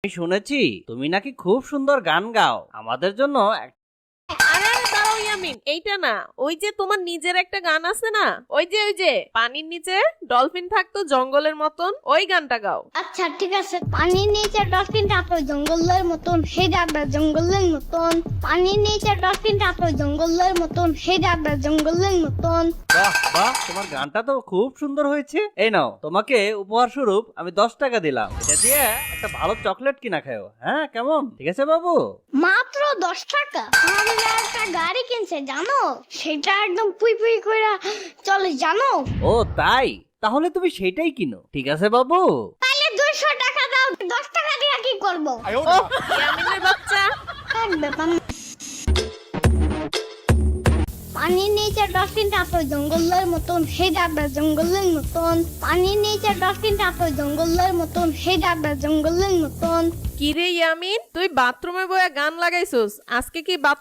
আমি শুনেছি তুমি নাকি খুব সুন্দর গান গাও, আমাদের জন্য আরে আরে দাঁড়াও ইয়ামিন, এইটা না, ওই যে তোমার নিজের একটা গান আছে না, ওই যে পানির নিচে ডলফিন থাকতো জঙ্গলের মতন, ওই গানটা গাও। আচ্ছা ঠিক আছে। পানির নিচে ডলফিন থাকতো জঙ্গলের মতন, হে যাবে জঙ্গলের মতন। পানির নিচে ডলফিন থাকতো জঙ্গলের মতন, হে যাবে জঙ্গলের মতন। বাহ বাহ, তোমার গানটা তো খুব সুন্দর হয়েছে। এই নাও, তোমাকে উপহার স্বরূপ আমি 10 টাকা দিলাম, এটা দিয়ে একটা ভালো চকলেট কিনা খাও। হ্যাঁ কেমন, ঠিক আছে বাবু? মাত্র 10 টাকা? আমাদের একটা গাড়ি কিনছে জানো, সেটা একদম পুই পুই করে চলে জানো। ও তাই, তাহলে তুমি সেটাই কিনো, ঠিক আছে বাবু? তাহলে 200 টাকা দাও, 10 টাকা দিয়ে কি করবো? ও ইয়ামিনের বাচ্চা। এক ব্যাপার না। পানির নিচে ডলফিন থাকতো জঙ্গলের মতন, হে যাবে জঙ্গলের মতন। পানির নিচে ডলফিন থাকতো জঙ্গলের মতন, হে যাবে জঙ্গলের মতন। কিরে ইয়ামিন, তুই বাথরুমে বয়া গান লাগাইছস, আজকে কি বাথরুম